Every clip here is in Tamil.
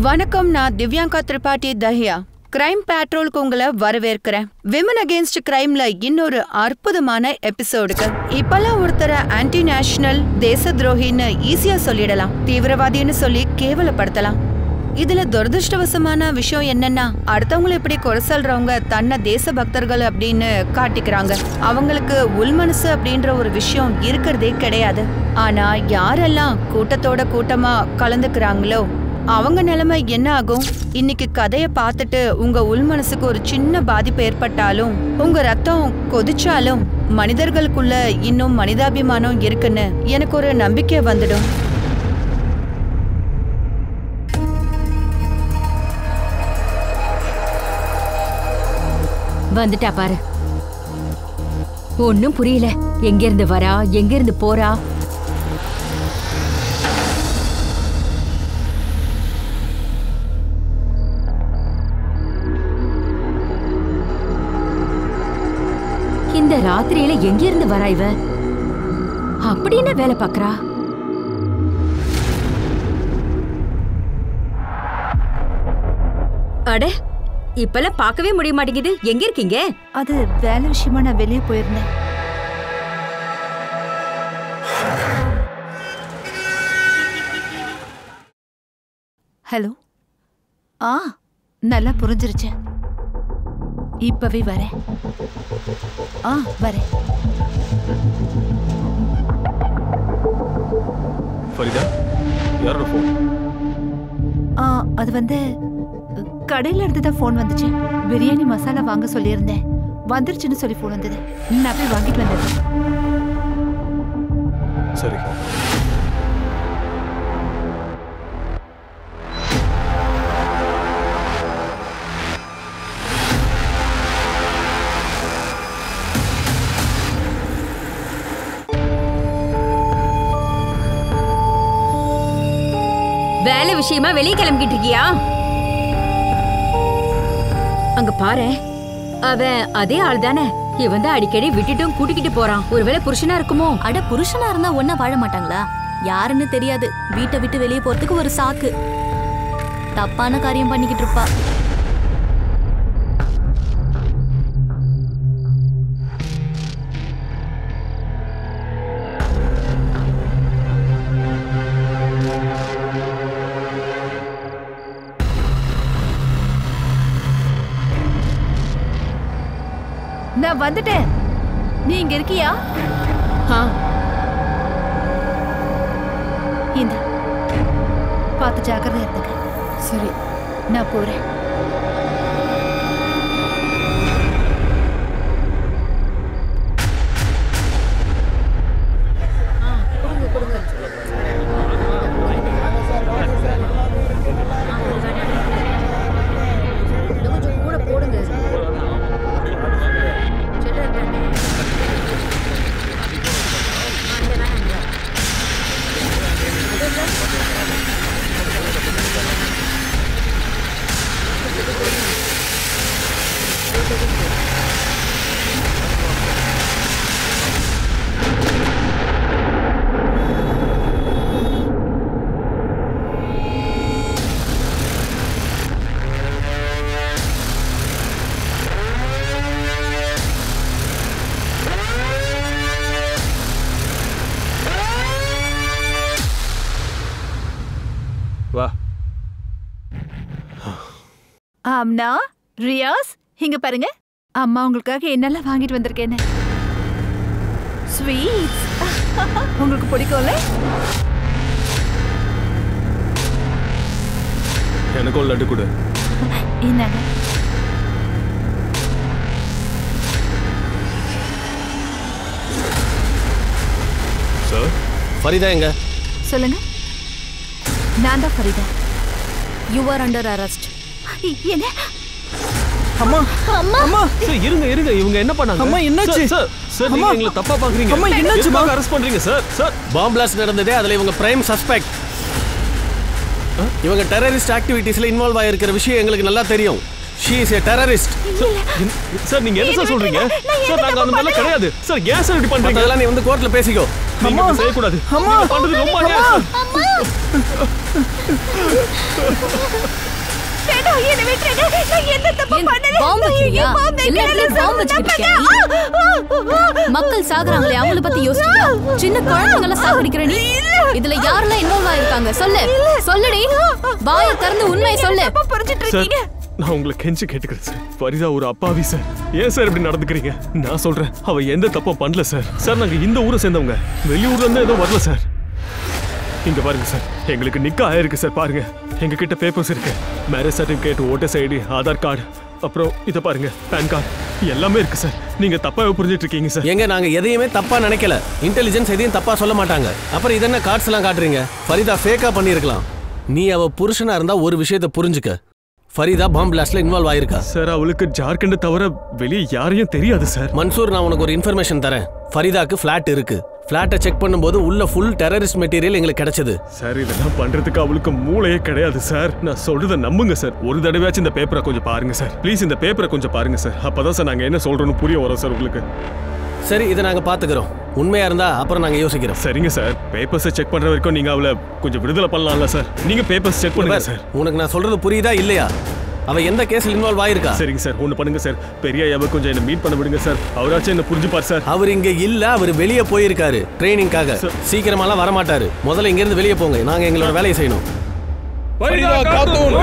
வணக்கம், நான் திவ்யாங்கா திரிபாட்டி தஹியா. கிரைம் பேட்ரோலுக்கு உங்களை வரவேற்கிறேன். விமன் அகேன்ஸ்ட் கிரைம்ல இன்னொரு அற்புதமான எபிசோடுக்கு. இப்பெல்லாம் ஒருத்தர ஆன்டி நேஷனல், தேச துரோகின்னு ஈஸியா சொல்லிடலாம், தீவிரவாதின்னு சொல்லி கேவலப்படுத்தலாம். இதுல துரதிருஷ்டவசமான விஷயம் என்னன்னா, அடுத்தவங்களை இப்படி குறை சொல்றவங்க தன்னை தேச பக்தர்கள் அப்படின்னு காட்டிக்கிறாங்க. அவங்களுக்கு உள்மனசு அப்படின்ற ஒரு விஷயம் இருக்கிறதே கிடையாது. ஆனா யாரெல்லாம் கூட்டத்தோட கூட்டமா கலந்துக்கிறாங்களோ அவங்க நிலைமை என்ன ஆகும்? இன்னைக்கு கதையை பார்த்துட்டு உங்க உள்மனசுக்கு ஒரு சின்ன பாதிப்பு ஏற்பட்டாலும், உங்க ரத்தம் கொதிச்சாலும், மனிதர்களுக்குள்ள இன்னும் மனிதாபிமானம் இருக்குன்னு எனக்கு ஒரு நம்பிக்கை வந்துடும். வந்துட்டா பாரு. ஒன்னும் புரியல. எங்க இருந்து வரா, எங்க இருந்து போறா? இந்த ராத்திரியில எங்க இருந்து வரா இவ? அப்படி என்ன வேலை பாக்குறா? அட, இப்பெல்லாம் பார்க்கவே முடிய மாட்டேங்குது. எங்க இருக்கீங்க? அது வேலை விஷயமா நான் வெளியே போயிருந்தேன். ஹலோ. நல்லா புரிஞ்சிருச்சு. இப்பவே வரேன். வரேன். ஃபரிதா, யாரோட ஃபோன்? அது வந்து கடையில இருந்து தான் ஃபோன் வந்துச்சு. பிரியாணி மசாலா வாங்க சொல்லியிருந்தேன். வந்துருச்சுன்னு சொல்லி ஃபோன் வந்தது. நான் போய் வாங்கிட்டு வந்தது. சரி. வேலை விஷயமா வெளியே கிளம்பிட்டு இருக்கியா? அங்க பாரு, அவன் அதே ஆள் தானே. இவன் தான் அடிக்கடி விட்டுட்டும் கூட்டிக்கிட்டு போறான். ஒருவேளை புருஷனா இருக்குமோ? அட, புருஷனா இருந்தா ஒன்னா வாழ மாட்டாங்களா? யாருன்னு தெரியாது. வீட்டை விட்டு வெளியே போறதுக்கு ஒரு சாக்கு. தப்பான காரியம் பண்ணிக்கிட்டு இருப்பா. நான் வந்துட்டேன். நீ இங்க இருக்கியா? இந்த பார்த்து ஜாக்கிரதை இருந்துக்க. சரி, நான் போறேன். வா. ஆம்னா, ரியாஸ், இங்க பாருங்க. அம்மா உங்களுக்காக என்னெல்லாம் வாங்கிட்டு வந்திருக்கேன்னு. ஸ்வீட்ஸ் உங்களுக்கு பிடிக்கும்ல? எனக்கு ஒரு லட்டு கொடு. என்னங்க? சார், ஃபரிதா எங்க? சொல்லுங்க. நான் தான் Farida. You are under arrest. என்ன? அம்மா, அம்மா, சார் இருங்க இருங்க. இவங்க என்ன பண்ணாங்க? அம்மா, என்னாச்சு? சார், சார் நீங்க எங்களை தப்பா பாக்குறீங்க. அம்மா, என்னாச்சு? அரெஸ்ட் பண்றீங்க சார்? சார், பாம் பிளாஸ்ட் நடந்ததே, அதுல இவங்க பிரைம் சஸ்பெக்ட். இவங்க டெரரிஸ்ட் ஆக்டிவிட்டீஸ்ல இன்வால்வ் ஆயிருக்கிற விஷயம் எங்களுக்கு நல்லா தெரியும். She is a terrorist. Sir நீங்க என்ன சார் சொல்றீங்க? சார் நாங்க அந்த மாதிரி கிடையாது. சார் ஏன் சார் இப்படி பண்றீங்க? நீ வந்து கோர்ட்ல பேசிக்கோ. நீங்க செய்ய கூடாது. அம்மா பண்றது ரொம்ப அநியாயம். மக்கள் சாகுறாங்களே அவங்கள பத்தி யோசிச்சியா? சின்ன குழந்தைங்கள சாகடிக்கிற நீ இதுல யாரெல்லாம் இன்வால்வ் ஆயிருக்காங்க? சொல்லுடி, வாயை திறந்து உண்மையை சொல்லு. நான் உங்களை கெஞ்சி கேட்டுக்கிறேன் சார். ஃபரிதா ஒரு அப்பாவி சார். ஏன் சார் இப்படி நடந்துக்கிறீங்க? நான் சொல்றேன், அவ எந்த தப்பும் பண்ணல சார். சார் நாங்க இந்த ஊரை சேர்ந்தவங்க, வெளியூர்ல இருந்து ஏதோ வரல சார். இங்க பாருங்க சார், எங்களுக்கு நிக்கா ஆயிருக்கு சார். பாருங்க, எங்க கிட்ட பேப்பர்ஸ் இருக்கு. Marriage certificate, voters ID, Aadhaar card, அப்புறம் இத பாருங்க பேன் கார்டு, எல்லாமே இருக்கு சார். நீங்க தப்பா புரிஞ்சிட்டு இருக்கீங்க சார். எங்க நாங்க எதையுமே தப்பா நினைக்கல. இன்டெலிஜென்ஸ் எதையும் தப்பா சொல்ல மாட்டாங்க. அப்புறம் இதென்ன கார்ட்ஸ் எல்லாம் காட்டுறீங்க? ஃபரிதா ஃபேக்கா பண்ணிருக்கலாம். நீ அவ புருஷனா இருந்தா ஒரு விஷயத்தை புரிஞ்சுக்க, ஃபரிதா பாம் பிளாஸ்ட்ல இன்வால்வ் ஆயிருக்கா சார். அவளுக்கு ஜார்க்கண்ட் தவிர வெளியே யாரையும் தெரியாது சார். மன்சூர், நான் உனக்கு ஒரு இன்ஃபர்மேஷன் தரேன். ஃபரிதாக்கு ஃபிளாட் இருக்கு. ஃபிளாட்டை செக் பண்ணும்போது உள்ள ஃபுல் டெரரிஸ்ட் மெட்டீரியல் எங்களுக்கு கிடைச்சது சார். இதெல்லாம் பண்றதுக்கு அவளுக்கு மூளையே கிடையாது சார். நான் சொல்றத நம்புங்க சார். ஒரு தடவையாச்சும் இந்த பேப்பரை கொஞ்சம் பாருங்க சார். ப்ளீஸ் இந்த பேப்பரை கொஞ்சம் பாருங்க சார். அப்பதான் சார் நாங்க என்ன சொல்றோம்னு புரிய வரோம் சார் உங்களுக்கு. சரி, இதை நாங்க பாத்துக்கிறோம். உண்மையா இருந்தா அப்புறம் நாங்க யோசிக்கிறோம். சரிங்க சார். பேப்பர்ஸை செக் பண்ற வரைக்கும் நீங்க அவளை கொஞ்சம் விடுதலை பண்ணலாம்ல சார். நீங்க பேப்பர்ஸ் செக் பண்ணுங்க சார். உனக்கு நான் சொல்றது புரியுதா இல்லையா? அவ எந்த கேஸ்ல இன்வால்வ் ஆயிருக்கா? சரிங்க சார், ஒன்னு பண்ணுங்க சார். பெரிய ஐயாவை கொஞ்சம் என்ன மீட் பண்ண விடுங்க சார். அவராச்சும் என்ன புரிஞ்சுப்பார் சார். அவர் இங்க இல்ல, அவர் வெளியே போயிருக்காரு ட்ரைனிங்காக. சீக்கிரமாலாம் வர மாட்டாரு. முதல்ல இங்க இருந்து வெளியே போங்க, நாங்க எங்களோட வேலையை செய்யணும். ஃபரிதா காத்தூன்,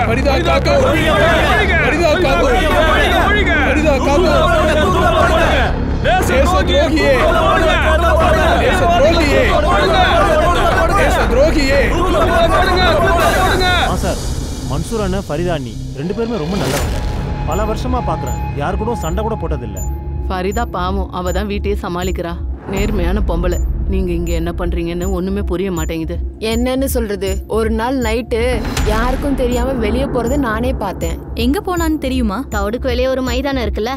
ஃபரிதா காத்தூன், ஃபரிதா காத்தூன், ஃபரிதா காத்தூன், தேசத்ரோகியே, தேசத்ரோகியே, தேசத்ரோகியே. சார், மன்சூர் அண்ணன், ஃபரிதா அண்ணி ரெண்டு பேருமே ரொம்ப நல்லவங்க. பல வருஷமா பாக்குறேன், யாரு கூட சண்டை கூட போட்டதில்லை. ஃபரிதா பாவம், அவ தான் வீட்டையே சமாளிக்கிறா. நேர்மையான பொம்பளை. நீங்க இங்க என்ன பண்றீங்கன்னு ஒண்ணுமே புரிய மாட்டேங்குது. என்னன்னு சொல்றது, ஒரு நாள் நைட்டு யாருக்கும் தெரியாம வெளியே போறதை நானே பார்த்தேன். எங்க போனான்னு தெரியுமா? தவுடுக்கு வெளியே ஒரு மைதானம் இருக்குல்ல,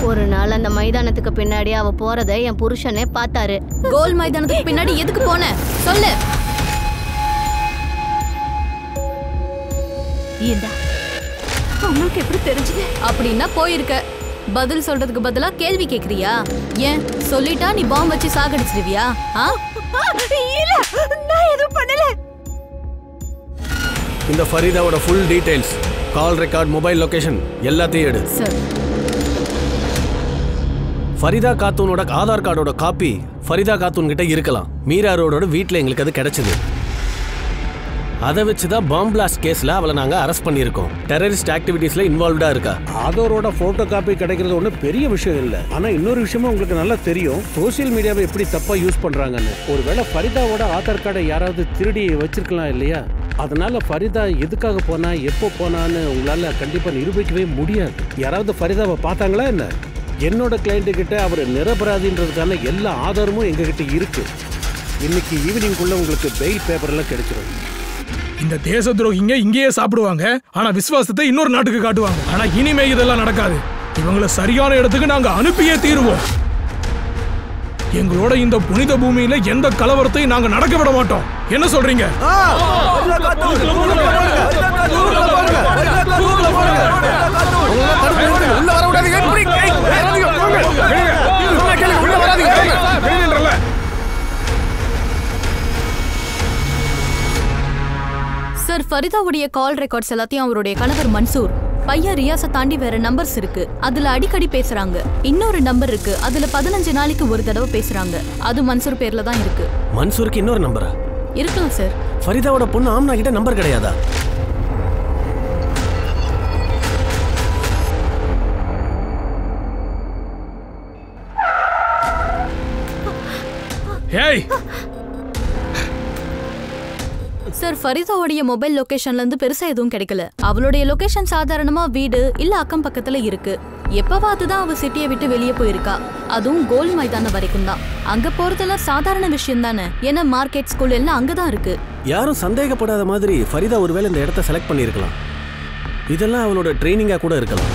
ஒரு நாள் அந்த மைதானத்துக்கு பின்னாடி அவ போறத என் புருஷனே பார்த்தாரு. கோல் மைதானத்துக்கு பின்னாடி எதுக்கு போன சொல்லு. உங்களுக்கு எப்படி தெரிஞ்சது? அப்படின்னா போயிருக்க. பதில் சொல்றதுக்கு பதிலா கேள்வி கேக்குறியா? ஏன் சொல்லிட்டா நீ பாம் வச்சு சாகடிச்சிருவியா? இல்ல, நான் எதுவும் பண்ணல. இந்த ஃபரிதாவோட full details, call record, mobile location எல்லாத்தையும் எடு. சார், ஃபரிதா காத்தூனோட ஆதார் கார்டோட காப்பி ஃபரிதா காத்தூன் கிட்ட இருக்கலாம். மீரா ரோடோட வீட்டில் எங்களுக்கு அது கிடைச்சது. அதை வச்சுதான் பாம் பிளாஸ்ட் கேஸ்ல அவளை நாங்க அரெஸ்ட் பண்ணியிருக்கோம். டெரரிஸ்ட் ஆக்டிவிட்டீஸ்ல இன்வால்வ்டா இருக்கா. ஆதாரோட போட்டோ காப்பி கிடைக்கிறது ஒன்றும் பெரிய விஷயம் இல்லை. ஆனா இன்னொரு விஷயமும் உங்களுக்கு நல்லா தெரியும், சோசியல் மீடியாவை எப்படி தப்பா யூஸ் பண்றாங்கன்னு. ஒருவேளை ஃபரிதாவோட ஆதார் கார்டை யாராவது திருடி வச்சிருக்கலாம் இல்லையா? அதனால ஃபரிதா எதுக்காக போனா, எப்போ போனான்னு உங்களால கண்டிப்பா நிரூபிக்கவே முடியாது. யாராவது ஃபரிதாவை பார்த்தாங்களா என்ன? என்னோட கிளைண்ட் கிட்ட அவர் நிரபராதின்றதுக்கான எல்லா ஆதாரமும் எங்ககிட்ட இருக்கு. இன்னைக்கு ஈவினிங்குள்ள உங்களுக்கு பெயில் பேப்பர் எல்லாம் கிடைச்சிடும். இந்த தேச துரோகிங்க இங்கேயே சாப்பிடுவாங்க, ஆனா விசுவாசத்தை இன்னொரு நாட்டுக்கு காட்டுவாங்க. ஆனா இனிமே இதெல்லாம் நடக்காது. இவங்களை சரியான இடத்துக்கு நாங்க அனுப்பியே தீருவோம். எங்களோட இந்த புனித பூமியில எந்த கலவரத்தையும் நாங்க நடக்க விட மாட்டோம். என்ன சொல்றீங்க? சார், ஃபரிதாவுடைய கால் ரெக்கார்ட்ஸ் எல்லாத்தையும் அவருடைய கணவர் மன்சூர், பையன் ரியாஸை தாண்டி வேற நம்பர்ஸ் இருக்கு. அதுல அடிக்கடி பேசுறாங்க. இன்னொரு நம்பர் இருக்கு, அதுல 15 நாளைக்கு ஒரு தடவை பேசுறாங்க. அது மன்சூர் பேர்ல தான் இருக்கு. மன்சூருக்கு இன்னொரு நம்பரா? இருக்கலாம் சார். ஃபரிதாவோட பொண்ணு ஆம்னா கிட்ட நம்பர் கிடையாதா? ஏய் சார், ஃபரிதாவுடைய மொபைல் லொகேஷன்ல இருந்து பெருசா எதுவும் கிடைக்கல. அவளுடைய லொகேஷன் சாதாரணமா வீடு இல்ல அக்கம் பக்கத்துல இருக்கு. எப்பவாது தான் அவ சிட்டியை விட்டு வெளியே போயிருக்கா. அதுவும் கோல் மைதானம் வரைக்கும் தான். அங்க போறதெல்லாம் சாதாரண விஷயம் தானே. ஏன்னா மார்க்கெட், ஸ்கூல் எல்லாம் அங்கதான் இருக்கு. யாரும் சந்தேகப்படாத மாதிரி ஃபரிதா ஒருவேளை இந்த இடத்த செலக்ட் பண்ணிருக்கலாம். இதெல்லாம் அவளோட ட்ரைனிங்கா கூட இருக்கலாம்.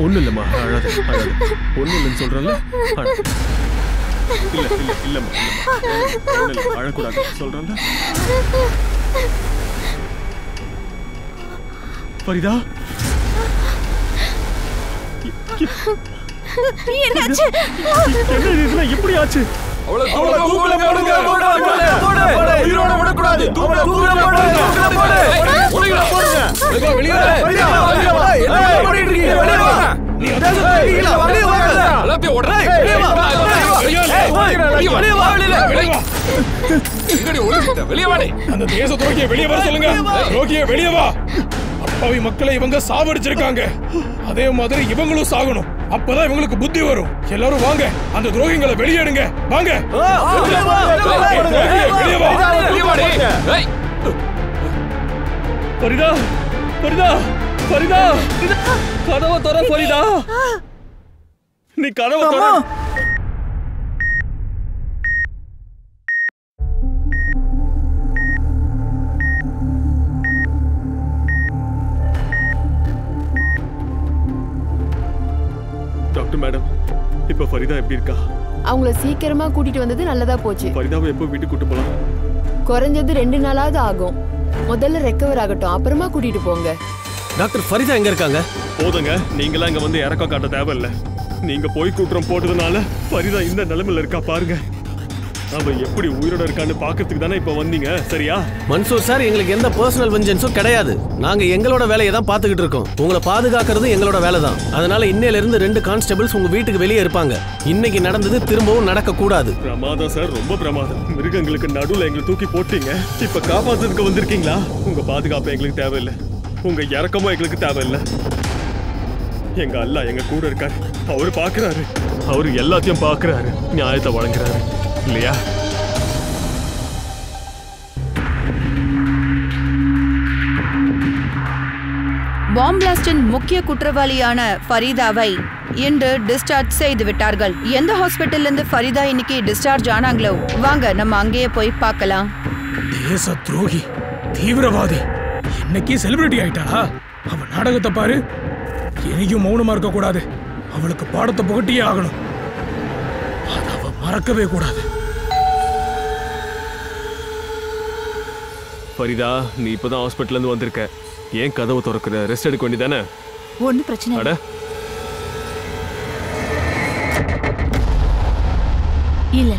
ஒண்ணு இல்லம்மா, அழாத அழாத. ஒண்ணு இல்லைன்னு சொல்றேன்ல. இல்ல இல்ல இல்லம்மா, அழக்கூடாது சொல்றேன்ல. ஃபரிதா, என்னாச்சு? என்ன இப்படி ஆச்சு? அவளை தூக்குல போடுங்க உயிரோட விட கூடாது தூக்குல போடுங்க வெளிய வா என்ன பண்ணிட்டு இருக்கீங்க வெளிய வா நீ வெளிய வா எல்லாத்தையும் ஓடுறே வெளிய வா எங்கடி ஓடிட்ட வெளிய வாடி அந்த தேச துரோகியை வெளிய வர சொல்லுங்க துரோகியை வெளிய வா அப்பாவி மக்களை இவங்க சாவடிச்சிருக்காங்க அதே மாதிரி இவங்களும் சாகணும் அப்பதான் இவங்களுக்கு புத்தி வரும் எல்லாரும் வாங்க அந்த துரோகிகளை வெளியேடுங்க வாங்க ஃபரிதா ஃபரிதா ஃபரிதா கதவை தர ஃபரிதா நீ கதவை தர டாக்டர் மேடம் இப்ப ஃபரிதா எப்படி இருக்கா? அவங்கள சீக்கிரமா கூட்டிட்டு வந்தது நல்லதா போச்சு. ஃபரிதாவை எப்போ வீட்டுக்கு கூட்டு போலாம்? குறைஞ்சது 2 நாளாவது ஆகும். முதல்ல ரெக்கவர் ஆகட்டும், அப்புறமா கூட்டிட்டு போங்க. டாக்டர் ஃபரிதா எங்க இருக்காங்க? போதுங்க, நீங்களாம் இங்க வந்து இறக்கம் காட்ட தேவையில்ல. நீங்க போய் கூட்டுறம் போட்டதுனால ஃபரிதா இந்த நிலைமையில இருக்கா பாருங்க. அவ எப்படி உயிரோட இருக்கான்னு பாக்கிறதுக்கு தானே இப்ப வந்தீங்க, சரியா? மன்சூர் சார், எங்களுக்கு எந்த பர்சனல் வெஞ்சன்ஸும் கிடையாது. நாங்க எங்களோட வேலையை தான் பாத்துக்கிட்டு இருக்கோம். உங்களை பாதுகாக்கிறது எங்களோட வேலை தான். அதனால இன்னையில இருந்து 2 கான்ஸ்டபிள்ஸ் உங்க வீட்டுக்கு வெளியே இருப்பாங்க. இன்னைக்கு நடந்தது திரும்பவும் நடக்க கூடாது. பிரமாதம் சார், ரொம்ப பிரமாதம். மிருகங்களுக்கு நடுவுல எங்களை தூக்கி போட்டீங்க, இப்ப காப்பாத்துறதுக்கு வந்திருக்கீங்களா? உங்க பாதுகாப்பு எங்களுக்கு தேவையில்லை, உங்க இறக்கமும் எங்களுக்கு தேவையில்லை. எங்க அல்லா எங்க கூட இருக்காரு, அவரு பாக்குறாரு, அவரு எல்லாத்தையும் பாக்குறாரு, நியாயத்தை வழங்குறாரு இல்லையா? பாம் பிளாஸ்டின் முக்கிய குற்றவாளியான ஃபரிதாவை இன்று டிஸ்சார்ஜ் செய்து விட்டார்கள். எந்த ஹாஸ்பிட்டல்ல இருந்து ஃபரிதா இன்னைக்கு டிஸ்சார்ஜ் ஆனாங்களோ, வாங்க நம்ம அங்கேயே போய் பார்க்கலாம். தேச துரோகி, தீவிரவாதி, இன்னைக்கு செலிபிரிட்டி ஆயிட்டாளா? அவ நாடகத்தை பாரு. என்னைக்கும் மௌனமா இருக்க கூடாது, அவளுக்கு பாடத்தை புகட்டியே ஆகணும். அவ மறக்கவே கூடாது. ஃபரிதா, நீ இப்பதான் ஹாஸ்பிட்டல்ல இருந்து வந்திருக்க, ஏன் கதவு திறக்கிற? ரெஸ்ட் எடுக்க வேண்டியதானே? ஒன்னும் பிரச்சனை இல்ல. இல்ல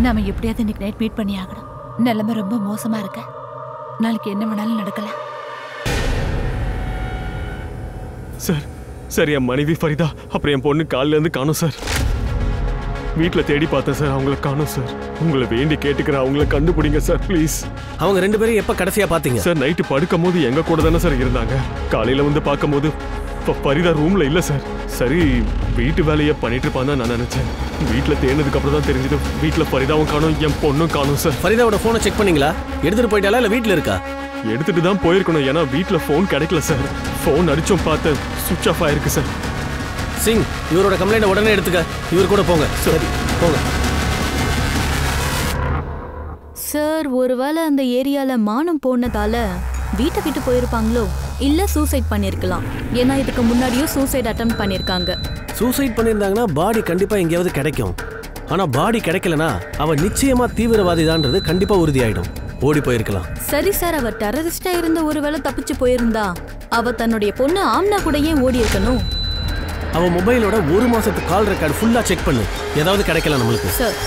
நாம எப்படியாவது இன்னைக்கு நைட் மீட் பண்ணி ஆகணும். நிலைமை ரொம்ப மோசமா இருக்க, நாளைக்கு என்ன வேணாலும் நடக்கலாம். சார் சார், என் மனைவி ஃபரிதா அப்புறம் என் பொண்ணு காலையில இருந்து காணும் சார். வீட்டுல தேடி பார்த்தேன் சார், அவங்கள காணும் சார். உங்களை வேண்டி கேட்டுக்கிற, அவங்கள கண்டுபிடிங்க சார் ப்ளீஸ். அவங்க 2 பேரும் எப்ப கடைசியா பாத்தீங்க? சார் நைட்டு படுக்கும் போது எங்க கூட தானே சார் இருந்தாங்க. காலையில வந்து பார்க்கும் போது ஃபரிதா ரூம்ல இல்ல சார். சரி, வீட்டு வேலையை பண்ணிட்டு இருப்பான்னு நான் நினைச்சேன். வீட்டுல தேடினதுக்கு அப்புறம் தான் தெரிஞ்சது வீட்டுல ஃபரிதாவும் காணும், என் பொண்ணும் காணும் சார். ஃபரிதாவோட போனை செக் பண்ணீங்களா? எடுத்துட்டு போயிட்டாலா இல்ல வீட்டுல இருக்கா? எடுத்துட்டு தான் போயிருக்கணும், ஏன்னா வீட்டுல போன் கிடைக்கல சார். போன் அடிச்சும் பார்த்தேன், சுவிட்ச் ஆஃப் ஆயிருக்கு சார். சிங், இவரோட கம்ப்ளைண்ட் உடனே எடுத்துக்க. இவர் கூட போங்க. சரி போங்க. சார், ஒருவேளை அந்த ஏரியால மானம் போனதால வீட்டை விட்டு போயிருப்பாங்களோ, இல்ல சூசைட் பண்ணிருக்கலாம். ஏன்னா இதுக்கு முன்னாடியும் சூசைட் அட்டெம்ப்ட் பண்ணிருக்காங்க. சூசைட் பண்ணிருந்தாங்கன்னா பாடி கண்டிப்பா எங்கேயாவது கிடைக்கும். ஆனா பாடி கிடைக்கலனா அவ நிச்சயமா தீவிரவாதி தான்றது கண்டிப்பா உறுதியாயிடும். ஓடி போயிருக்கலாம். சரி சார், அவ டெரரிஸ்டா இருந்த ஒருவேளை தப்பிச்சு போயிருந்தா அவ தன்னுடைய பொண்ணு ஆம்னா கூட ஏன் ஓடி இருக்கணும்? அவ மொபைலோட 1 மாசத்து கால் ரெக்கார்டு ஃபுல்லா செக் பண்ணு, ஏதாவது கிடைக்கல நம்மளுக்கு. சார்,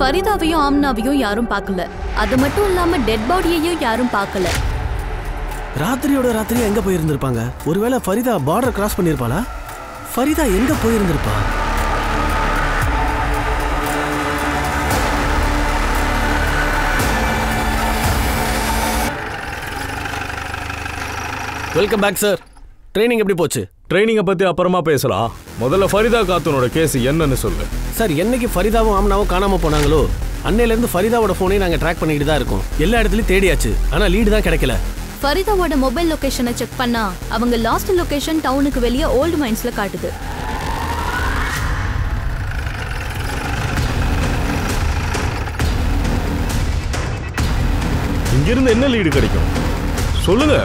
ஃபரிதாவையும் ஆம்னாவையும் யாரும் பார்க்கல. அது மட்டும் இல்லாம டெட் பாடியையும் யாரும் பார்க்கல. ராத்திரியோட ராத்திரி எங்க போயிருந்திருப்பாங்க? ஒருவேளை ஃபரிதா பார்டர் கிராஸ் பண்ணிருப்பாளா? ஃபரிதா எங்க போயிருந்திருப்பா? Welcome back sir. ட்ரைனிங் எப்படி போச்சு? ட்ரைனிங்கை பத்தி அப்புறமா பேசலாம். முதல்ல ஃபரிதா காத்தூனோட கேஸ் என்னன்னு சொல்லு. சார், என்னைக்கு ஃபரிதாவும் ஆம்னாவும் காணாம போனாங்களோ அன்னையில இருந்து ஃபரிதாவோட போனை நாங்க ட்ராக் பண்ணிட்டு தான் இருக்கோம். எல்லா இடத்துலயும் தேடியாச்சு, ஆனா லீடு தான் கிடைக்கல. ஃபரிதாவோட மொபைல் லொகேஷனை செக் பண்ணா அவங்க லாஸ்ட் லொகேஷன் டவுனுக்கு வெளியே ஓல்டு மைன்ஸ்ல காட்டுது. இங்கிருந்து என்ன லீடு கிடைக்கும் சொல்லுங்க.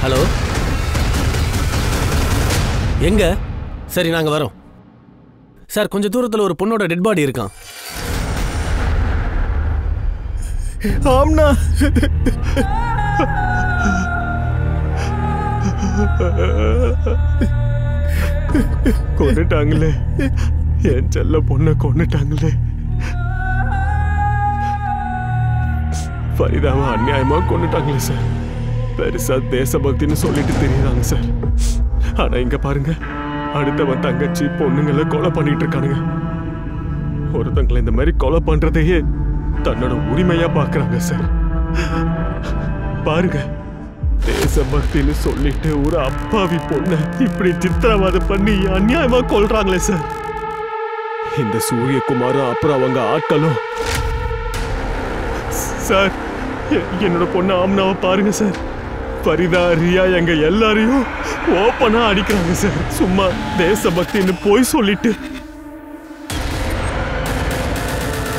ஹலோ, எங்க? சரி, நாங்க வரோம். சார், கொஞ்சம் தூரத்துல ஒரு பொண்ணோட டெட் பாடி இருக்கான். ஆம்னா, கொன்னுட்டாங்களே, என் செல்ல பொண்ணை கொன்னுட்டாங்களே. ஃபரிதாவை அநியாயமா கொன்னுட்டாங்களே சார். பெருசா தேசபக்தின்னு சொல்லிட்டு தெரியுறாங்க சார். ஆனா இங்க பாருங்க, அடுத்தவன் தங்கச்சி பொண்ணுங்களை கொலை பண்ணிட்டு இருக்கானுங்க. ஒருத்தங்களை இந்த மாதிரி கொலை பண்றதையே தன்னோட உரிமையா பாக்குறாங்க சார். பாருங்க, தேசபக்தின்னு சொல்லிட்டு ஒரு அப்பாவி பொண்ணை இப்படி சித்திரவதை பண்ணி அநியாயமா கொல்றாங்களே சார். இந்த சூரியகுமாரும் அப்புறம் அவங்க ஆட்களும் சார், என்னோட பொண்ணு ஆம்னாவை பாருங்க சார். ஃபரிதா, ரியா எங்க எல்லாரையும் ஓப்பனா அடிக்கிறாங்க சார். சும்மா தேசபக்தின்னு போய் சொல்லிட்டு.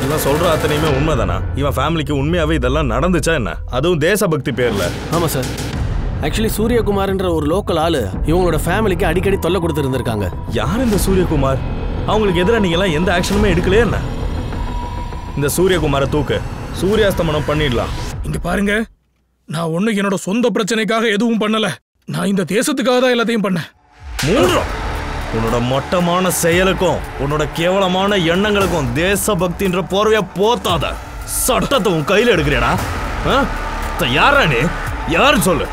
இவன் சொல்ற அத்தனையுமே உண்மைதானா? இவன் ஃபேமிலிக்கு உண்மையாவே இதெல்லாம் நடந்துச்சா என்ன? அதுவும் தேசபக்தி பேர்ல? ஆமா சார். ஆக்சுவலி சூரியகுமார்ன்ற ஒரு லோக்கல் ஆளு இவங்களோட ஃபேமிலிக்கு அடிக்கடி தொல்லை கொடுத்துருந்துருக்காங்க. யார் இந்த சூரியகுமார்? அவங்களுக்கு எதிராக நீங்க எல்லாம் எந்த ஆக்ஷனுமே எடுக்கலையே என்ன? இந்த சூரியகுமாரை தூக்கு, சூரியாஸ்தமனம் பண்ணிடலாம். இங்க பாருங்க, நான் ஒண்ணு என்னோட சொந்த பிரச்சனைக்காக எதுவும் பண்ணல. நான் இந்த தேசத்துக்காக தான் எல்லாத்தையும் பண்ணேன். உன்னோட மொட்டமான செயலுக்கும் உன்னோட கேவலமான எண்ணங்களுக்கும் தேசபக்தின்ற போர்வைய போத்தாத. சட்டத்தை உன் கையில எடுக்கிறேடா. யாரா நீ? யாரு சொல்லு.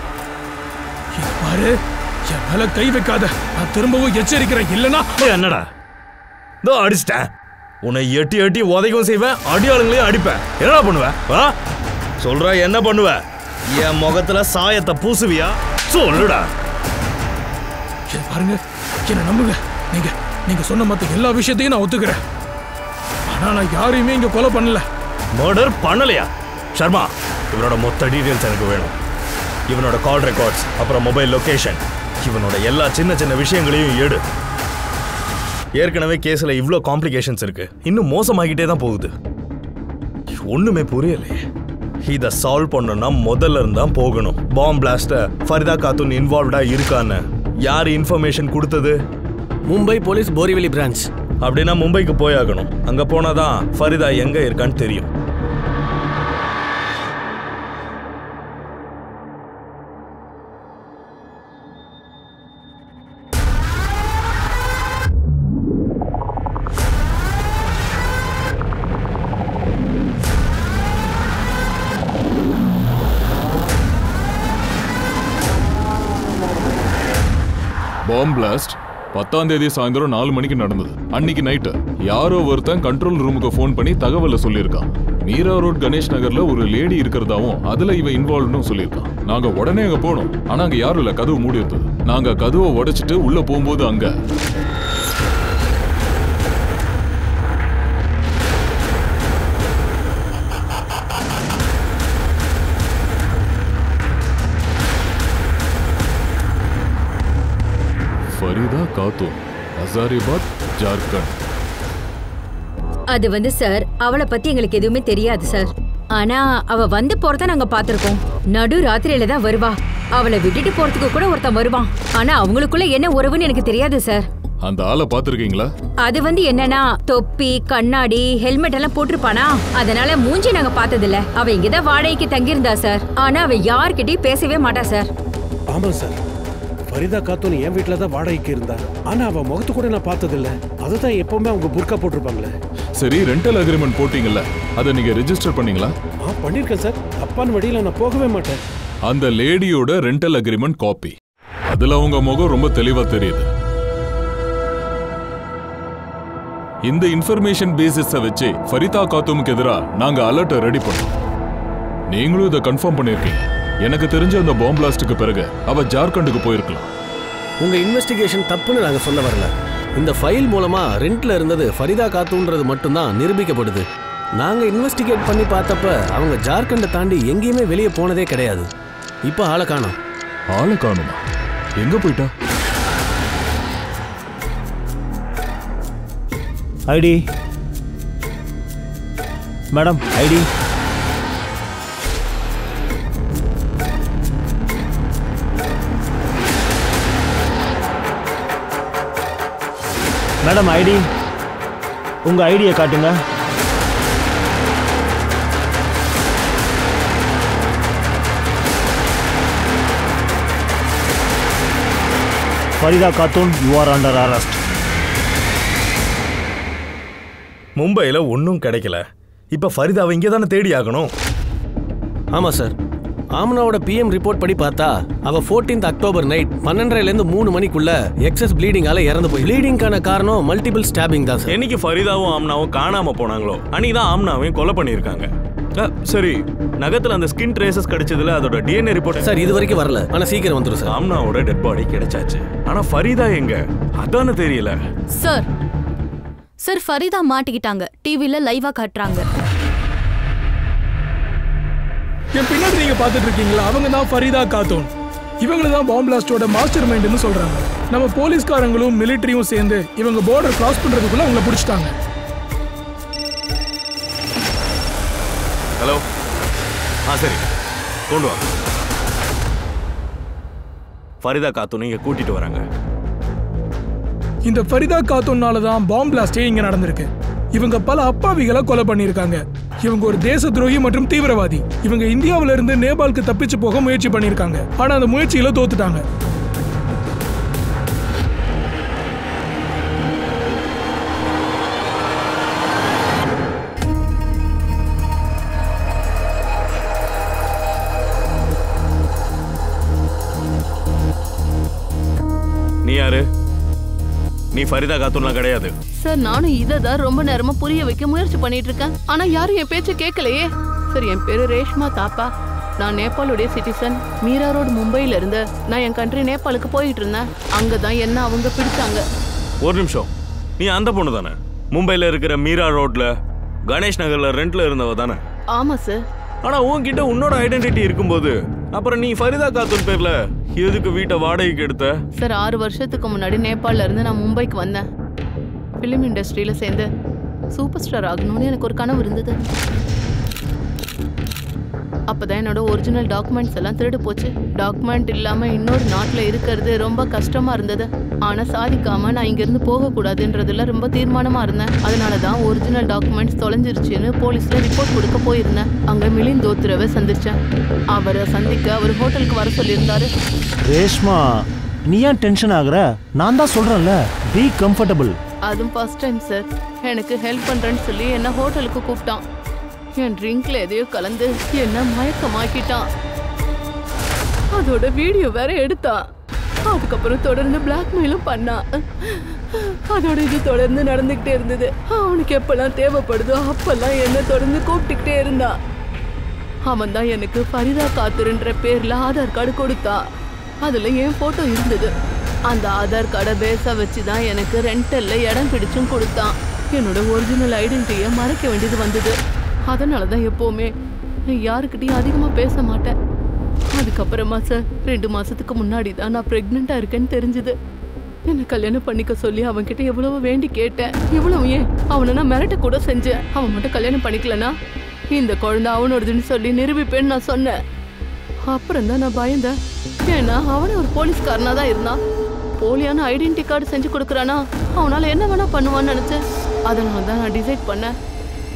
பாரு, என் மேல கை வைக்காத. நான் திரும்பவும் எச்சரிக்கிறேன். இல்லனா என்னடா? இதோ அடிச்சிட்டேன். உன்னை எட்டி எட்டி உதைக்கும் செய்வேன், அடியாளுங்களையும் அடிப்பேன். என்னடா பண்ணுவ? சொல்ற, என்ன பண்ணுவ? என் முகத்துல சாயத்தை பூசுவியா? சொல்லுடா. பாருங்க, என்ன நம்புங்க. நீங்க சொன்ன மத்த எல்லா விஷயத்தையும் நான் ஒத்துக்கிறேன். ஆனா நான் யாரையுமே இங்க கொலை பண்ணல. மர்டர் பண்ணலையா? சர்மா, இவனோட மொத்த டீடைல்ஸ் எனக்கு வேணும். இவனோட கால் ரெக்கார்ட்ஸ், அப்புறம் மொபைல் லொகேஷன், இவனோட எல்லா சின்ன சின்ன விஷயங்களையும் எடு. ஏற்கனவே கேஸ்ல இவ்ளோ காம்ப்ளிகேஷன்ஸ் இருக்கு, இன்னும் மோசமாகிட்டே தான் போகுது. ஒண்ணுமே புரியலையே. இதை சால்வ் பண்ணணும்னா முதல்ல இருந்தா போகணும். பாம் பிளாஸ்ட ஃபரிதா காத்தூன் இன்வால்வ்டா இருக்கான்னு யார் இன்ஃபர்மேஷன் கொடுத்தது? Mumbai police, Borivali branch. அப்படின்னா மும்பைக்கு போயாகணும். அங்க போனாதான் ஃபரிதா எங்க இருக்கான்னு தெரியும். பாம் பிளாஸ்ட் 10ஆம் தேதி சாயந்தரம் 4 மணிக்கு நடந்தது. அன்னைக்கு நைட்டு யாரோ ஒருத்தன் கண்ட்ரோல் ரூமுக்கு ஃபோன் பண்ணி தகவலை சொல்லியிருக்கான். மீரா ரோட் கணேஷ் நகர்ல ஒரு லேடி இருக்கிறதாவும் அதுல இவ இன்வால்வ்னு சொல்லியிருக்கான். நாங்க உடனே அங்க போனோம். ஆனா அங்க யாரும் இல்ல, கதவு மூடி இருந்தது. நாங்க கதவை உடைச்சிட்டு உள்ள போகும்போது அங்க ஃபரிதா காத்தூன், ஹசாரிபாத், ஜார்க்கண்ட். அது சார், அவளை பத்தி எங்களுக்கு எதுவுமே தெரியாது சார். ஆனா அவ வந்து போறத நாங்க பாத்திருக்கோம். நடு ராத்திரியில தான் வருவா. அவளை விட்டுட்டு போறதுக்கு கூட ஒருத்தன் வருவான். ஆனா அவங்களுக்குள்ள என்ன உறவுன்னு எனக்கு தெரியாது சார். அந்த ஆளை பாத்திருக்கீங்களா? அது என்னன்னா, தொப்பி, கண்ணாடி, ஹெல்மெட் எல்லாம் போட்டிருப்பானா, அதனால மூஞ்சி நாங்க பார்த்தது இல்ல. அவ இங்கதான் வாடகைக்கு தங்கியிருந்தா சார். ஆனா அவ யார்கிட்டயும் பேசவே மாட்டா சார். ஆமா சார், ஃபரிதா காத்தூன் என் வீட்டில் தான் வாடகைக்கு இருந்தா. ஆனா அவ முகத்து கூட நான் பார்த்ததில்ல. அதுதான் எப்பவுமே அவங்க புர்கா போட்டிருப்பாங்களே. சரி, ரெண்டல் அக்ரிமெண்ட் போட்டீங்கல்ல, அதை நீங்க ரெஜிஸ்டர் பண்ணீங்களா? பண்ணிருக்கேன் சார். தப்பான வழியில நான் போகவே மாட்டேன். அந்த லேடியோட ரெண்டல் அக்ரிமெண்ட் காப்பி. அதுல அவங்க முகம் ரொம்ப தெளிவா தெரியுது. இந்த இன்ஃபர்மேஷன் பேசிஸை வச்சு ஃபரிதா காத்தூமுக்கு எதிராக நாங்க அலர்ட்டை ரெடி பண்ணோம். நீங்களும் இதை கன்ஃபார்ம் பண்ணிருக்கீங்க. எனக்கு தெரிஞ்ச அந்த பாம் பிளாஸ்டுக்கு பிறகு அவ ஜார்க்கண்டுக்கு போயிருக்கலாம். உங்க இன்வெஸ்டிகேஷன் தப்புன்னு நாங்க சொல்ல வரல. இந்த ஃபைல் மூலமா ரெண்ட்ல இருந்தது ஃபரிதா காத்தூன்றது மட்டும்தான் நிரூபிக்கப்படுது. நாங்க இன்வெஸ்டிகேட் பண்ணி பார்த்தப்ப அவங்க ஜார்க்கண்டை தாண்டி எங்கேயுமே வெளியே போனதே கிடையாது. இப்ப ஆளை காணோம். ஆளை காணுமா? எங்க போயிட்டா? ID madam, ID. Madam ID, உங்க ஐடியை காட்டுங்க. Farida Khatoon, you are under arrest. மும்பையில் ஒன்றும் கிடைக்கல. இப்போ ஃபரிதாவை இங்கே தானே தேடி ஆகணும். ஆமாம் சார். ஆம்னாவோட பிஎம் ரிப்போர்ட் படி பார்த்தா அவ 14th அக்டோபர் நைட் 12:30 3 மணிக்குள்ள எக்ஸஸ் ப்ளீடிங்கால இறந்து போய். ப்ளீடிங்கான காரணம் மல்டிபிள் ஸ்டாபிங் தான் சார். என்னைக்கு ஃபரிதாவும் ஆம்னாவும் காணாம போனாங்களோ அன்னைக்கு தான் ஆம்னாவையும் கொலை பண்ணியிருக்காங்க. சரி, நகத்துல அந்த ஸ்கின் ட்ரேசஸ் கிடைச்சதுல அதோட டிஎன்ஏ ரிப்போர்ட் சார் இது வரைக்கும் வரல. ஆனா சீக்கிரம் வந்துரும் சார். ஆம்னாவோட டெட் பாடி கிடைச்சாச்சு. ஆனா ஃபரிதா எங்க அதானே தெரியல. சார் ஃபரிதா மாட்டிக்கிட்டாங்க. டிவில லைவா காட்டுறாங்க. என் பின்னாடி நீங்க பாத்துட்டு இருக்கீங்களா, அவங்க தான் ஃபரிதா காத்தூன். இவங்க தான் பாம் பிளாஸ்டோட மாஸ்டர் மைண்ட்னு சொல்றாங்க. நம்ம போலீஸ்காரங்களும் மிலிட்டரியும் சேர்ந்து இவங்க பார்டர் கிராஸ் பண்றதுக்குள்ள அவங்கள பிடிச்சிட்டாங்க. ஹலோ, சரி கொண்டு வா. ஃபரிதா காத்தூன் இங்க கூட்டிட்டு வராங்க. இந்த ஃபரிதா காத்தூன்னால தான் பாம் பிளாஸ்டே இங்க நடந்திருக்கு. இவங்க பல அப்பாவிகளை கொலை பண்ணியிருக்காங்க. இவங்க ஒரு தேச துரோகி மற்றும் தீவிரவாதி. இவங்க இந்தியாவில இருந்து நேபாளுக்கு தப்பிச்சு போக முயற்சி பண்ணியிருக்காங்க. ஆனா அந்த முயற்சியில தோத்துட்டாங்க. நீ யாரு? நீ ஃபரிதா காத்தூன்லாம் கிடையாது. சார் நானும் இதை தான் ரொம்ப நேரமா புரிய வைக்க முயற்சி பண்ணிட்டு இருக்கேன். ஆனா யாரும் என் பேச்ச கேட்கலையே. சார் என் பேரு ரேஷ்மா தாப்பா. நான் நேபாளுடைய சிட்டிசன். மீரா ரோடு மும்பையில இருந்து நான் என் கண்ட்ரி நேபாளுக்கு போயிட்டு இருந்தேன். அங்கதான் என்ன அவங்க பிடிச்சாங்க. ஒரு நிமிஷம், நீ அந்த பொண்ணு தானே? மும்பைல இருக்கிற மீரா ரோட்ல கணேஷ் நகர்ல ரெண்ட்ல இருந்தவ தானே? ஆமா சார். ஆனா உன்கிட்ட உன்னோட ஐடென்டிட்டி இருக்கும்போது அப்புறம் நீ ஃபரிதா காத்தூன் பேர்ல எதுக்கு வீட்டை வாடகைக்கு எடுத்த? சார் 6 வருஷத்துக்கு முன்னாடி நேபாளில இருந்து நான் மும்பைக்கு வந்தேன். ஃபிலிம் இண்டஸ்ட்ரியில சேர்ந்து சூப்பர் ஸ்டார் ஆகணும்னு எனக்கு ஒரு கனவு இருந்தது. அப்பதான் என்னோட ஒரிஜினல் டாக்குமெண்ட்ஸ் எல்லாம் திருடு போச்சு. டாக்குமெண்ட் இல்லாம இன்னொரு நாட்டுல இருக்கிறது ரொம்ப கஷ்டமா இருந்தது. ஆனா சாதிக்காம நான் இங்க இருந்து போக கூடாதுன்றதுல ரொம்ப தீர்மானமா இருந்தேன். அதனாலதான் ஒரிஜினல் டாக்குமெண்ட்ஸ் தொலைஞ்சிருச்சுன்னு போலீஸ்ல ரிப்போர்ட் கொடுக்க போயிருந்தேன். அங்க மிலிந்த் தோத்ரேவை சந்திச்சேன். அவரை சந்திக்க அவர் ஹோட்டலுக்கு வர சொல்லியிருந்தாரு. ரேஷ்மா, நீ ஏன் டென்ஷன் ஆகுற? நான் தான் சொல்றேன்ல, பி கம்ஃபர்டபிள். அதுவும் ஃபர்ஸ்ட் டைம் சார். எனக்கு ஹெல்ப் பண்றேன்னு சொல்லி என்ன ஹோட்டலுக்கு கூப்பிட்டான். என் ட்ரிங்க்ல எதையோ கலந்து என்ன மயக்கமாக்கிட்டான். அதோட வீடியோ வேற எடுத்தான். அதுக்கப்புறம் தொடர்ந்து பிளாக்மெயிலும் பண்ணான். அதோட இது தொடர்ந்து நடந்துகிட்டே இருந்தது. அவனுக்கு எப்பெல்லாம் தேவைப்படுதோ அப்பெல்லாம் என்ன தொடர்ந்து கூப்பிட்டுக்கிட்டே இருந்தான். அவன் தான் எனக்கு ஃபரிதா காத்தூர்ன்ற பேர்ல ஆதார் கார்டு கொடுத்தான். அதுல என் போட்டோ இருந்தது. அந்த ஆதார் கார்டை பேஸா வச்சுதான் எனக்கு ரெண்டல்ல இடம் பிடிச்சும் கொடுத்தான். என்னோட ஒரிஜினல் ஐடென்டிட்டியை மறைக்க வேண்டியது வந்தது. அதனாலதான் எப்பவுமே யாருக்கிட்டையும் அதிகமா பேச மாட்டேன். அதுக்கப்புறமா சார் 2 மாசத்துக்கு முன்னாடி தான் நான் பிரெக்னெண்டா இருக்கேன்னு தெரிஞ்சது. என்ன கல்யாணம் பண்ணிக்க சொல்லி அவன்கிட்ட எவ்வளவு வேண்டி கேட்டேன். இவ்வளவு ஏன் அவனை நான் மிரட்ட கூட செஞ்சேன். அவன் மட்டும் கல்யாணம் பண்ணிக்கலனா இந்த குழந்தை அவனோடதுன்னு சொல்லி நிரூபிப்பேன்னு நான் சொன்னேன். அப்புறம் தான் நான் பயந்தேன். ஏன்னா அவனே ஒரு போலீஸ்காரனா தான் இருந்தான். போலியான ஐடென்டிட்டி கார்டு செஞ்சு கொடுக்குறானா அவனால என்ன வேணா பண்ணுவான்னு நினைச்சேன். அதனால தான் நான் டிசைட் பண்ணேன்.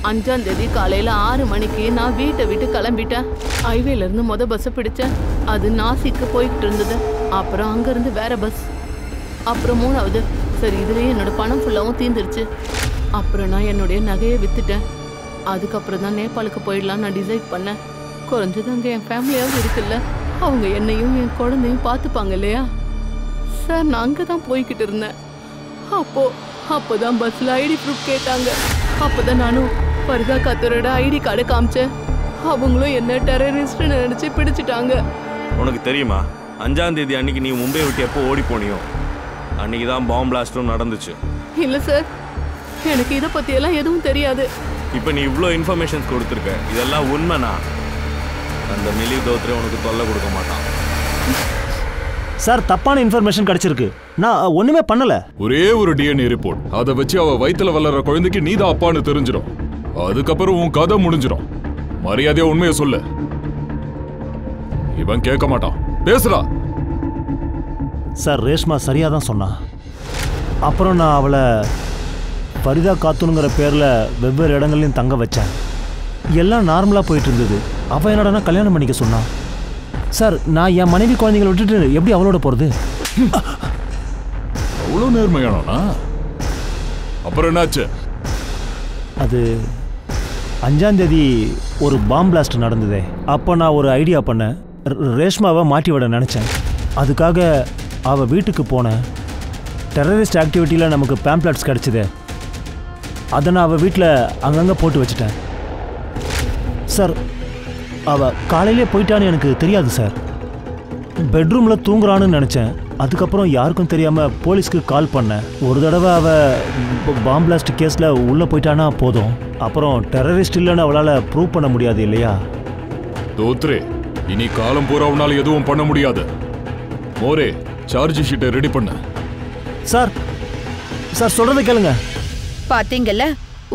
5ஆம் தேதி காலையில 6 மணிக்கு நான் வீட்டை விட்டு கிளம்பிட்டேன். ஹைவேல இருந்து பஸ் பிடிச்சேன். அது நாசிக்கு போயிட்டு இருந்தது. அப்புறம் அங்கிருந்து வேற பஸ். அப்புறம் 3வது. சரி, இதுலயே என்னோட பணம் ஃபுல்லாவும் தீர்ந்துருச்சு. அப்புறம் நான் என்னுடைய நகையை வித்துட்டேன். அதுக்கப்புறம் தான் நேபாளுக்கு போயிடலாம் நான் டிசைட் பண்ணேன். குறைஞ்சது அங்கே என் ஃபேமிலியாவது இருக்குல்ல, அவங்க என்னையும் என் குழந்தையும் பார்த்துப்பாங்க இல்லையா சார். நான் அங்கே தான் போய்கிட்டு இருந்தேன். அப்போதான் பஸ்ல ஐடி ப்ரூஃப் கேட்டாங்க. அப்போதான் நானும் ஃபரிதா காத்தூரோட ஐடி கார்டை காமிச்சேன். அவங்களும் என்ன டெரரிஸ்ட் நினைச்சு பிடிச்சிட்டாங்க. உனக்கு தெரியுமா, 5ஆம் தேதி அன்னைக்கு நீ மும்பை விட்டு எப்போ ஓடி போனியோ அன்னைக்கு தான் பாம் பிளாஸ்டும் நடந்துச்சு. இல்ல சார், எனக்கு இதை பத்தியெல்லாம் எதுவும் தெரியாது. இப்போ நீ இவ்வளோ இன்ஃபர்மேஷன்ஸ் கொடுத்துருக்க, இதெல்லாம் உண்மைனா அந்த மிலிந்த் தோத்ரே உனக்கு தொல்லை கொடுக்க மாட்டான். சார், தப்பான இன்ஃபர்மேஷன் கிடைச்சிருக்கு. நான் ஒண்ணுமே பண்ணல. ஒரே ஒரு டிஎன்ஏ ரிப்போர்ட், அதை வச்சு அவ வயித்துல வளர்ற குழந்தைக்கு நீதான் அப்பான்னு தெரிஞ்சிடும். அதுக்கப்புறம் உன் கதை முடிஞ்சிடும். மரியாதையா உண்மையை சொல்லு. இவன் கேட்க மாட்டான், பேசுறா. சார், ரேஷ்மா சரியா தான் சொன்னா. அப்புறம் நான் அவளை ஃபரிதா காத்துனுங்கிற பேரில் வெவ்வேறு இடங்கள்லையும் தங்க வச்சேன். எல்லாம் நார்மலாக போயிட்டு இருந்தது. அவள் என்னடா கல்யாணம் பண்ணிக்க சொன்னான். சார், நான் என் மனைவி குழந்தைங்களை விட்டுட்டு எப்படி அவளோட போகிறது? அவ்வளோ நேர்மையானோண்ணா? அப்புறம் என்னாச்சு? அது 5ஆம் தேதி ஒரு பாம் பிளாஸ்ட் நடந்ததே. அப்போ நான் ஒரு ஐடியா பண்ணேன். ரேஷ்மாவை மாட்டி விட நினச்சேன். அதுக்காக அவள் வீட்டுக்கு போனேன். டெரரிஸ்ட் ஆக்டிவிட்டியில் நமக்கு பேம்ப்ளெட்ஸ் கிடச்சிது. அதை நான் அவள் வீட்டில் அங்கங்கே போட்டு வச்சுட்டேன். சார், அவள் காலையிலே போயிட்டான்னு எனக்கு தெரியாது சார். பெட்ரூமில் தூங்குறான்னு நினச்சேன். அதுக்கப்புறம் யாருக்கும் தெரியாமல் போலீஸ்க்கு கால் பண்ணேன். ஒரு தடவை அவள் பாம் பிளாஸ்ட் கேஸில் உள்ளே போயிட்டானா போதும். அப்புறம் டெரரிஸ்ட் இல்லைன்னு அவளால் ப்ரூவ் பண்ண முடியாது இல்லையா? தோத்ரே, இனி காலம் பூரா அவனால் எதுவும் பண்ண முடியாது. மோரே, சார்ஜ் ஷீட்டை ரெடி பண்ண. சார், சொல்றதை கேளுங்க. பாத்தீங்கல்ல,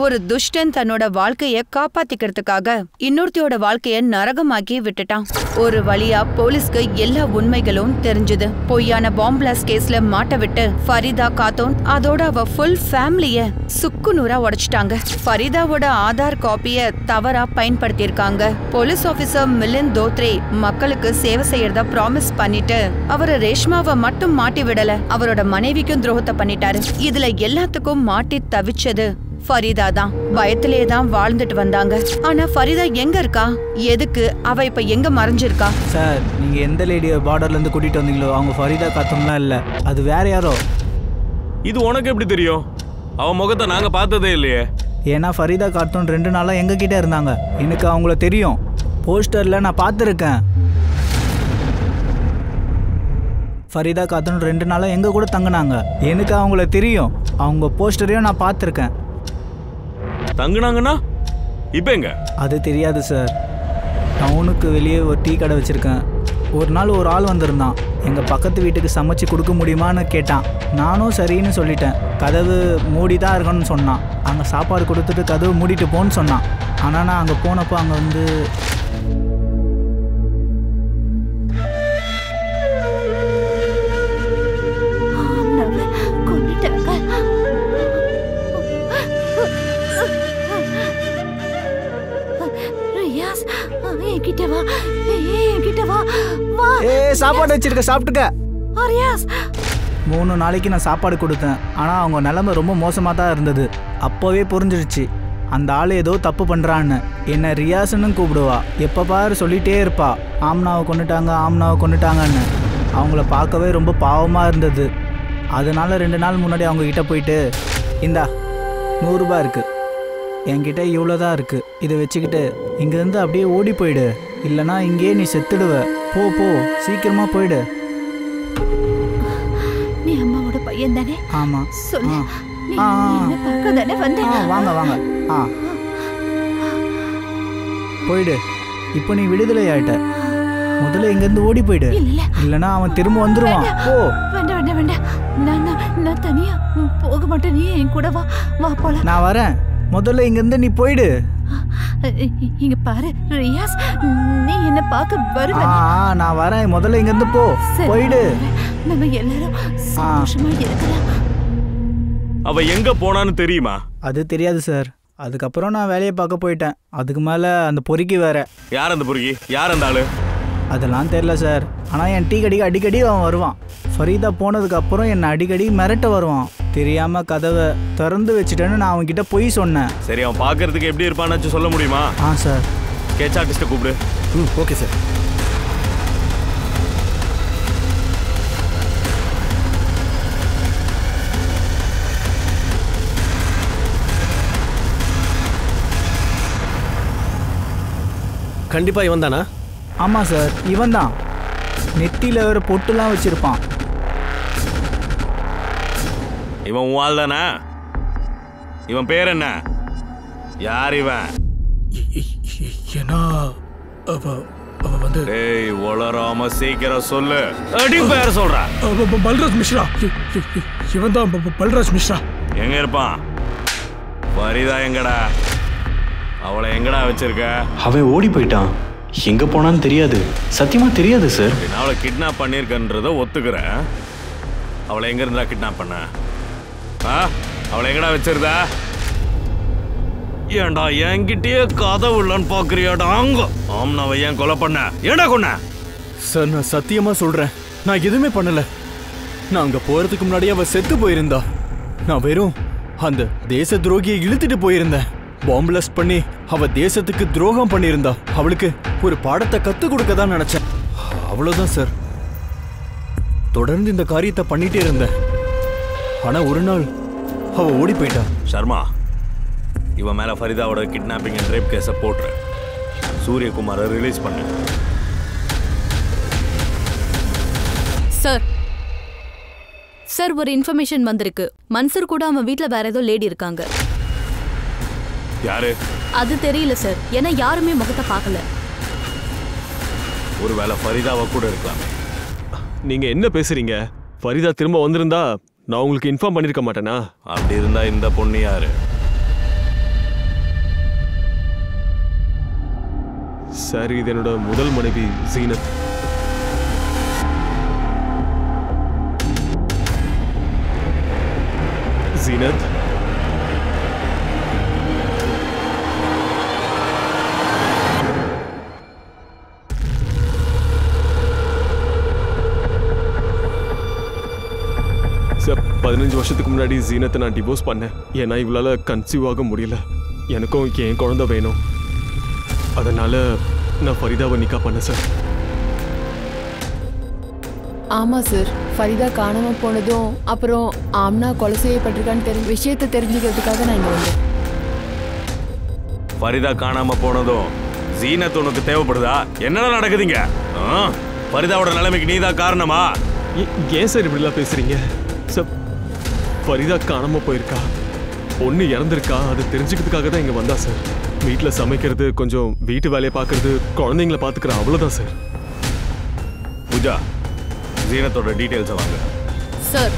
ஒரு துஷ்டன் தன்னோட வாழ்க்கைய காப்பாத்திக்கிறதுக்காக இன்னொருத்தியோட வாழ்க்கைய நரகமாக்கி விட்டுட்டான். ஒரு வழியா போலீஸ்க்கு எல்லா உண்மைகளும் தெரிஞ்சது. பொய்யான பாம் பிளாஸ்ட் கேஸ்ல மாட்ட விட்டு ஃபரிதா காத்தூன் அதோட அவ ஃபுல் ஃபேமிலிய சுக்குநூறா உடைச்சிட்டாங்க. ஃபரிதாவோட ஆதார் காப்பிய தவறா பயன்படுத்தியிருக்காங்க. போலீஸ் ஆபீசர் மிலிந்த் தோத்ரே மக்களுக்கு சேவை செய்யறதா ப்ராமிஸ் பண்ணிட்டு அவரை ரேஷ்மாவை மட்டும் மாட்டி விடல, அவரோட மனைவிக்கும் துரோகத்தை பண்ணிட்டாரு. இதுல எல்லாத்துக்கும் மாட்டி தவிச்சது ஃபரிதா தான். பயத்திலே தான் வாழ்ந்துட்டு வந்தாங்க. ஆனா ஃபரிதா எங்க இருக்கா? எதுக்கு அவ இப்ப எங்க மறைஞ்சிருக்கா? சார், நீங்க எந்த லேடியை பார்டர்ல இருந்து கூட்டிட்டு வந்தீங்களோ அவங்க ஃபரிதா காத்தும்லாம் இல்ல, அது வேற யாரோ. இது உனக்கு எப்படி தெரியும்? அவன் முகத்தை நாங்க பார்த்ததே இல்லையே. ஏன்னா ஃபரிதா காத்தும் 2 நாளா எங்க கிட்ட இருந்தாங்க. எனக்கு அவங்கள தெரியும். போஸ்டர்ல நான் பார்த்துருக்கேன். ஃபரிதா காத்தும் 2 நாளா எங்க கூட தங்கினாங்க. எனக்கு அவங்கள தெரியும். அவங்க போஸ்டரையும் நான் பார்த்துருக்கேன். தங்குனாங்கன்னா இப்போ எங்க? அது தெரியாது சார். டவுனுக்கு வெளியே ஒரு டீ கடை வச்சுருக்கேன். ஒரு நாள் ஒரு ஆள் வந்திருந்தான். எங்கள் பக்கத்து வீட்டுக்கு சமைச்சு கொடுக்க முடியுமான்னு கேட்டான். நானும் சரின்னு சொல்லிட்டேன். கதவு மூடி தான் இருக்கணும்னு சொன்னான். அங்கே சாப்பாடு கொடுத்துட்டு கதவு மூடிட்டு போன்னு சொன்னான். ஆனால் நான் அங்கே போனப்போ அங்கே வந்து சாப்பாடு வச்சிருக்க, சாப்பிட்டுக்க. 3 நாளைக்கு நான் சாப்பாடு கொடுத்தேன். ஆனால் அவங்க நிலைமை ரொம்ப மோசமாக தான் இருந்தது. அப்போவே புரிஞ்சிடுச்சு அந்த ஆள் ஏதோ தப்பு பண்ணுறான்னு. என்னை ரியாஸ்ன்னு கூப்பிடுவா. எப்போ பாரு சொல்லிகிட்டே இருப்பா, ஆம்னாவை கொண்டுட்டாங்கன்னு. அவங்கள பார்க்கவே ரொம்ப பாவமாக இருந்தது. அதனால 2 நாள் முன்னாடி அவங்கக்கிட்ட போயிட்டு, இந்தா 100 ரூபாய் இருக்குது, என்கிட்ட இவ்வளோ தான் இருக்குது, இதை வச்சுக்கிட்டு இங்கேருந்து அப்படியே ஓடி போயிடு, இல்லைனா இங்கேயே நீ செத்துடுவ, போ சீக்கிரமாக போயிடு. நீ அம்மாவோட பையன் தானே? ஆமாம். சொல்லு. வாங்க போயிடு. இப்போ நீ விடுதலை ஆயிட்ட. முதல்ல இங்கேருந்து ஓடி போயிடு, இல்லைன்னா அவன் திரும்ப வந்துடுவான். போ. வேண்டாம். நான் தனியா போக மாட்டேன். நீ என் கூட வா போலாம். நான் வரேன். முதல்ல இங்கேருந்து நீ போயிடு. இங்க பாரு ரியாஸ், நீ என்ன பார்க்க வருவ. நான் வரேன். முதல்ல இங்கேருந்து போயிடு. நம்ம எல்லாரும் சந்தோஷமா இருக்கலாம். அவ எங்க போனான்னு தெரியுமா? அது தெரியாது சார். அதுக்கப்புறம் நான் வேலையை பார்க்க போயிட்டேன். அதுக்கு மேலே அந்த பொறுக்கி வேற. யார் அந்த பொறுக்கி? யார் அந்த ஆளு? அதெல்லாம் தெரியல சார். ஆனால் என் டீ கடைக்கு அடிக்கடி அவன் வருவான். ஃபரீதா போனதுக்கு அப்புறம் என்னை அடிக்கடி மிரட்ட வருவான். தெரியாம கதவை திறந்து வச்சுட்டேன்னு நான் அவன்கிட்ட போய் சொன்னேன். சரி, அவன் பார்க்கறதுக்கு எப்படி இருப்பான்னு சொல்ல முடியுமா? சார். கேட்ச் ஆர்டிஸ்ட்டை கூப்பிடு. Okay sir. கண்டிப்பா இவன் தானா? ஆமாம் சார், இவன் தான். நெத்தியில் வேறு பொட்டுலாம் வச்சிருப்பான். இவன் உன் தானே? இவன் பேர் என்ன? யார் இவன்? ஏன்னா அவ வந்து டேய், ஒளராம சீக்கிரம் சொல்லு. அடி பேர் சொல்ற. பல்ராஜ் மிஸ்ரா. இவன் தான் பல்ராஜ் மிஸ்ரா. எங்க இருப்பான்? ஃபரிதா எங்கடா? அவளை எங்கடா வச்சிருக்க? அவன் ஓடி போயிட்டான். எங்க போனான்னு தெரியாது. சத்தியமா தெரியாது சார். நான் அவளை கிட்னாப் பண்ணியிருக்கன்றத ஒத்துக்கிறேன். அவளை எங்க இருந்தா கிட்னாப் பண்ண? அவளை எங்கடா வச்சிருந்தா? ஏண்டா என்கிட்டயே கதவு இல்லைன்னு பாக்குறியாடா? அங்க ஆம்னாவை ஏன் கொலை பண்ண? ஏண்டா கொன்ன? சார் நான் சத்தியமா சொல்றேன், நான் எதுவுமே பண்ணல. நான் அங்க போறதுக்கு முன்னாடியே அவ செத்து போயிருந்தா. நான் வெறும் அந்த தேச துரோகியை இழுத்துட்டு போயிருந்தேன். பாம்பு பிளாஸ்ட் பண்ணி அவ தேசத்துக்கு துரோகம் பண்ணியிருந்தா. அவளுக்கு ஒரு பாடத்தை கத்து கொடுக்க தான் நினைச்சேன். அவ்வளவுதான் சார். தொடர்ந்து இந்த காரியத்தை பண்ணிட்டே இருந்தேன். ஆனா ஒரு நாள் அவ ஓடி போயிட்டா. சர்மா, இவன் மேல ஃபரிதாவோட கிட்னாப்பிங் அண்ட் ரேப் கேஸை போட்டுரு. சூரியகுமாரை ரிலீஸ் பண்ணு. சார் சார் ஒரு இன்ஃபர்மேஷன் வந்திருக்கு. மன்சூர் கூட அவன் வீட்ல வேற ஏதோ லேடி இருக்காங்க. யாரு? அது தெரியல சார், ஏன்னா யாருமே முகத்தை பார்க்கல. ஒருவேளை ஃபரிதாவை கூட இருக்கலாமே. நீங்க என்ன பேசுறீங்க? ஃபரிதா திரும்ப வந்திருந்தா நான் உங்களுக்கு இன்ஃபார்ம் பண்ணிருக்க மாட்டேனா? அப்படி இருந்தா இந்த பொண்ணு யாரு? சார், இது என்னோட முதல் மனைவி ஜீனத். ஜீனத், சார் 15 வருஷத்துக்கு முன்னாடி ஜீனத்தை நான் டிவோர்ஸ் பண்ணேன். ஏன்னா இவளால கன்சீவ் ஆக முடியல. எனக்கும் என் குழந்தை வேணும். அதனால நான் ஃபரிதாவை நிக்கா பண்ணேன் சார். ஆமா சார், ஃபரிதா காணாம போனதும் அப்புறம் ஆம்னா கொலை செய்யப்பட்டிருக்கான்னு விஷயத்தை தெரிஞ்சுக்கிறதுக்காக நான் இங்க வந்தேன். ஃபரிதா காணாம போனதும் ஜீனத் உனக்கு தேவைப்படுதா? என்னடா நடக்குதுங்க? ஃபரிதாவோட நிலைமைக்கு நீதான் காரணமா? ஏன் சார் இப்படிலாம் பேசுறீங்க? சார், ஃபரிதா காணாம போயிருக்கா, பொண்ணு இறந்துருக்கா, அது தெரிஞ்சுக்கிறதுக்காக தான் இங்க வந்தா சார். வீட்டில் சமைக்கிறது, கொஞ்சம் வீட்டு வேலையை பார்க்கறது, குழந்தைங்களை பார்த்துக்கிற, அவ்வளோதான் சார். பூஜா, ஜீனத்தோட டீடைல்ஸை வாங்க. சார்,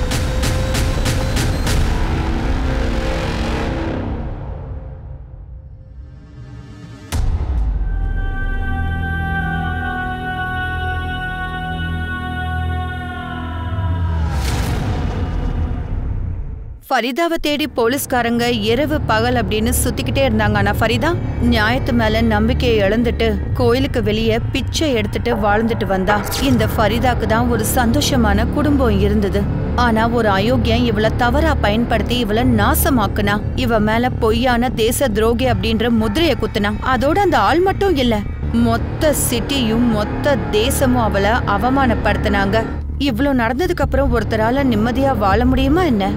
ஃபரிதாவை தேடி போலீஸ்காரங்க இரவு பகல் அப்படின்னு சுத்திக்கிட்டே இருந்தாங்க. ஆனா ஃபரிதா நியாயத்து மேல நம்பிக்கையை இழந்துட்டு கோயிலுக்கு வெளியே பிச்சை எடுத்துட்டு வாழ்ந்துட்டு வந்தா. இந்த ஃபரிதாக்கு தான் ஒரு சந்தோஷமான குடும்பம் இருந்தது. ஆனா ஒரு அயோக்கியம் இவளை தவறா பயன்படுத்தி இவளை நாசமாக்குனா. இவ மேல பொய்யான தேச துரோகி அப்படின்ற முதிரைய குத்துனா. அதோட அந்த ஆள் மட்டும் இல்ல, மொத்த சிட்டியும் மொத்த தேசமும் அவளை அவமானப்படுத்தினாங்க. இவ்வளவு நடந்ததுக்கு அப்புறம் ஒருத்தரால நிம்மதியா வாழ முடியுமா என்ன?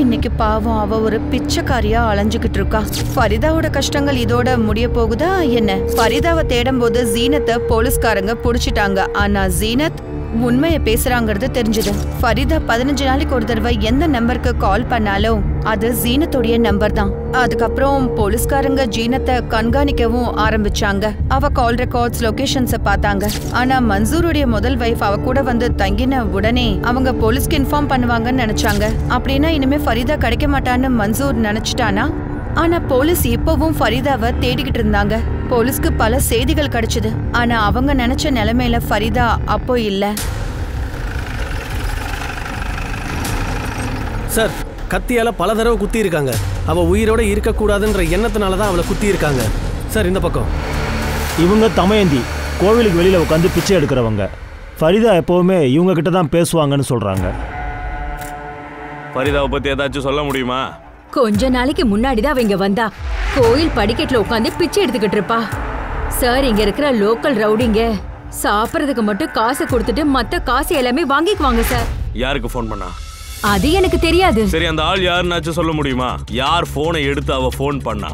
இன்னைக்கு பாவம் அவ ஒரு பிச்சைக்காரியா அலைஞ்சுகிட்டு இருக்கா. ஃபரிதாவோட கஷ்டங்கள் இதோட முடிய போகுதா என்ன? ஃபரிதாவை தேடும் போது ஜீனத்தை போலீஸ்காரங்க புடிச்சிட்டாங்க. ஆனா ஜீனத் உண்மையை பேசுறாங்கிறது தெரிஞ்சது. ஃபரிதா 15 நாளைக்கு ஒரு தடவை எந்த நம்பருக்கு கால் பண்ணாலும் அது ஜீனத்தோடைய நம்பர் தான். அதுக்கப்புறம் போலீஸ்காரங்க ஜீனத்தை கண்காணிக்கவும் ஆரம்பிச்சாங்க. அவ கால் ரெக்கார்ட்ஸ், லொகேஷன்ஸ பார்த்தாங்க. ஆனா மன்சூருடைய முதல் வைஃப் அவ கூட வந்து தங்கின உடனே அவங்க போலீஸ்க்கு இன்ஃபார்ம் பண்ணுவாங்கன்னு நினைச்சாங்க. அப்படின்னா இனிமே ஃபரிதா கிடைக்க மாட்டான்னு மன்சூர் நினைச்சிட்டானா? ஆனா போலீஸ் இப்பவும் ஃபரிதாவை தேடிக்கிட்டு இருந்தாங்க. போலீஸ்க்கு பல செய்திகள் கிடைச்சது. ஆனா அவங்க நினைச்ச நிலைமையில ஃபரிதா அப்போ இல்ல. சார், கத்தியால பல தடவை குத்தி இருக்காங்க. அவ உயிரோட இருக்கக்கூடாதுன்ற எண்ணத்தினாலதான் அவளை குத்தி இருக்காங்க. சார், இந்த பக்கம் இவங்க தமயந்தி கோவிலுக்கு வெளியில உட்காந்து பிச்சை எடுக்கிறவங்க. ஃபரிதா எப்பவுமே இவங்க கிட்ட தான் பேசுவாங்கன்னு சொல்றாங்க. ஃபரிதாவை பத்தி ஏதாச்சும் சொல்ல முடியுமா? கொஞ்ச நாளைக்கு முன்னாடிதான் அவங்க வந்தா. கோயில் படிக்கட்டுல உட்காந்து பிச்சை எடுத்துக்கிட்டு இருப்பா. சார், இங்க இருக்கிற லோக்கல் ரவுடிங்க சாப்பிடறதுக்கு மட்டும் காசை கொடுத்துட்டு மத்த காசு எல்லாமே வாங்கிக்குவாங்க சார். யாருக்கு ஃபோன் பண்ணா? அது எனக்கு தெரியாது. சரி, அந்த ஆள் யாருன்னாச்சும் சொல்ல முடியுமா? யார் போனை எடுத்து அவ ஃபோன் பண்ணா?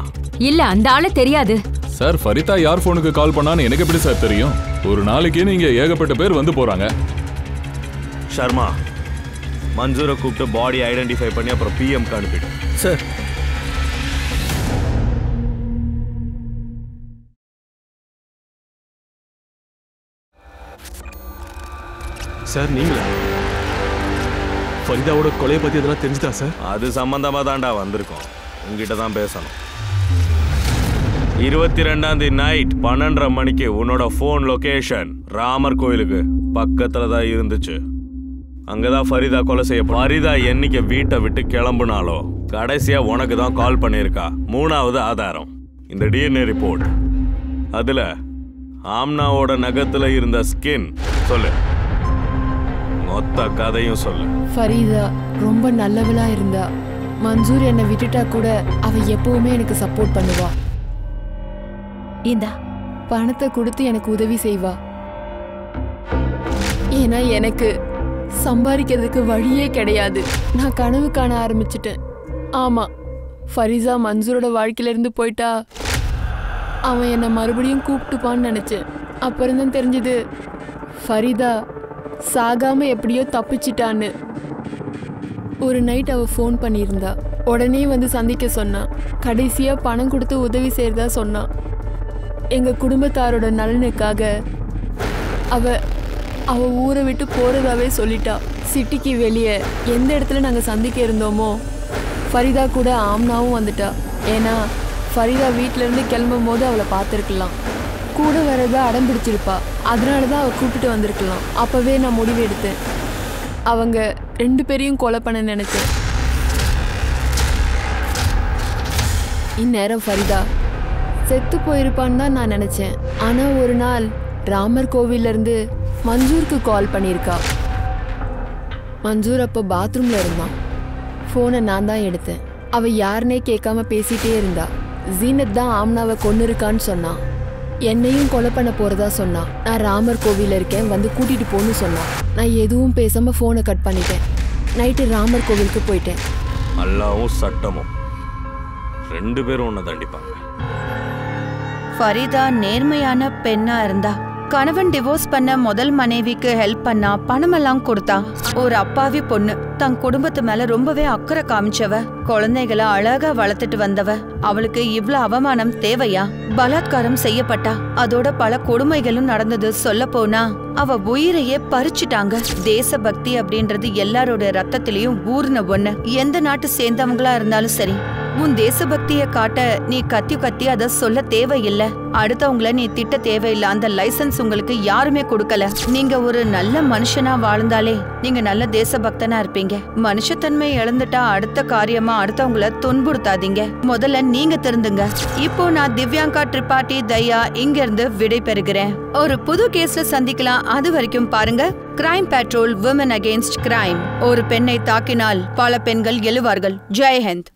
இல்ல, அந்த ஆளு தெரியாது சார். ஃபரிதா யார் போனுக்கு கால் பண்ணான்னு எனக்கு எப்படி சார் தெரியும்? ஒரு நாளைக்கு நீங்க ஏகப்பட்ட பேர் வந்து போறாங்க. ஷர்மா, மன்சூரை கூப்பிட்டு பாடி ஐடென்டிஃபை பண்ணி அப்புறம் பிஎம்க்கு அனுப்பிடு. சார், சார், நீங்களா? ஃபரிதாவோட கொலையை பத்தி எதனா தெரிஞ்சுதா சார்? அது சம்பந்தமா தான்டா வந்திருக்கோம். உங்ககிட்ட தான் பேசணும். 22ஆம் தேதி நைட் 12:30 மணிக்கு உன்னோட போன் லொகேஷன் ராமர் கோயிலுக்கு பக்கத்துல தான் இருந்துச்சு. அங்கதான் ஃபரிதா கொலை செய்ய. ஃபரிதா என்னைக்கு வீட்டை விட்டு கிளம்புனாலோ கடைசியா உனக்கு தான் கால் பண்ணியிருக்கா. 3வது ஆதாரம் இந்த டிஎன்ஏ ரிப்போர்ட். அதுல ஆம்னாவோட நகத்துல இருந்த ஸ்கின். சொல்லு, மொத்த கதையும் சொல்லு. ஃபரிதா ரொம்ப நல்லவளா இருந்தா. மன்சூர் என்னை விட்டுட்டா கூட அவ எப்பவுமே எனக்கு சப்போர்ட் பண்ணுவா. இந்தா பணத்தை கொடுத்து எனக்கு உதவி செய்வா. ஏன்னா எனக்கு சம்பாதிக்கிறதுக்கு வழியே கிடையாது. நான் கனவு காண ஆரம்பிச்சிட்டேன். ஆமா, ஃபரிதா மன்சூரோட வாழ்க்கையில இருந்து போயிட்டா அவன் என்னை மறுபடியும் கூப்பிட்டுப்பான்னு நினைச்சேன். அப்புறம் தான் தெரிஞ்சது ஃபரிதா சாகாம எப்படியோ தப்பிச்சிட்டான்னு. ஒரு நைட் அவ ஃபோன் பண்ணியிருந்தா. உடனே வந்து சந்திக்க சொன்னா. கடைசியா பணம் கொடுத்து உதவி செய்யறதா சொன்னா. எங்க குடும்பத்தாரோட நலனுக்காக அவ ஊரை விட்டு போறதாவே சொல்லிட்டா. சிட்டிக்கு வெளியே எந்த இடத்துல நாங்க சந்திக்க இருந்தோமோ ஃபரிதா கூட ஆம்னாவும் வந்துட்டா. ஏன்னா ஃபரிதா வீட்டுல இருந்து கிளம்பும் போது அவளை பார்த்துருக்கலாம். கூட வரதா அடம் பிடிச்சிருப்பா. அதனாலதான் அவ கூப்பிட்டு வந்திருக்கலாம். அப்பவே நான் முடிவு எடுத்தேன். அவங்க 2 பேரையும் கொலை பண்ண நினைச்சேன். இந்நேரம் ஃபரிதா செத்து போயிருப்பான்னு தான் நான் நினைச்சேன். ஆனா ஒரு நாள் ராமர் கோவில்ல இருந்து மன்சூருக்கு கால் பண்ணியிருக்கா. மன்சூர் அப்போ பாத்ரூம்ல இருந்தான். ஃபோனை நான் தான் எடுத்தேன். அவ யாருன்னே கேட்காம பேசிட்டே இருந்தா. ஜீனத் தான் ஆம்னாவை கொன்னு இருக்கான்னு சொன்னான். என்னையும் கொலை பண்ண போறதா சொன்னான். நான் ராமர் கோவில்ல இருக்கேன், வந்து கூட்டிட்டு போன்னு சொன்னான். நான் எதுவும் பேசாம ஃபோனை கட் பண்ணிட்டேன். நைட்டு ராமர் கோவிலுக்கு போயிட்டேன். அல்லாவும் சட்டமும் 2 பேரும் உன்னை தண்டிப்பாங்க. ஃபரிதா நேர்மையான பெண்ணா இருந்தா. கணவன் டிவோர்ஸ் பண்ண முதல் மனைவிக்கு ஹெல்ப் பண்ணா, பணமெல்லாம் கொடுத்தா. ஒரு அப்பாவி பொண்ணு, தன் குடும்பத்து மேல ரொம்பவே அக்கறை காமிச்சவ. குழந்தைகளை அழகா வளர்த்துட்டு வந்தவ. அவளுக்கு இவ்ளோ அவமானம் தேவையா? பலாத்காரம் செய்யப்பட்டா. அதோட பல கொடுமைகளும் நடந்தது. சொல்ல போனா அவ உயிரையே பறிச்சுட்டாங்க. தேசபக்தி அப்படின்றது எல்லாரோட ரத்தத்திலயும் ஊர்ன ஒண்ணு. எந்த நாட்டு சேர்ந்தவங்களா இருந்தாலும் சரி, உன் தேசபக்திய காட்ட நீ கத்தி அத சொல்ல தேவையில்லை. அடுத்தவங்கள நீ திட்ட தேவையில்லை. அந்த லைசன்ஸ் உங்களுக்கு யாருமே கொடுக்கல. நீங்க ஒரு நல்ல மனுஷனா வாழ்ந்தாலே நீங்க நல்ல தேசபக்தனா இருப்பீங்க. மனுஷத்தன்மை இழந்துட்டா அடுத்த காரியமா அடுத்தவங்கள துன்புறுத்தாதீங்க. முதல்ல நீங்க திருந்துங்க. இப்போ நான் திவ்யாங்கா திரிபாட்டி தயா இங்க இருந்து விடை பெறுகிறேன். ஒரு புது கேஸ்ல சந்திக்கலாம். அது வரைக்கும் பாருங்க crime patrol, women against crime. ஒரு பெண்ணை தாக்கினால் பல பெண்கள் எழுவார்கள். ஜெய் ஹிந்த்.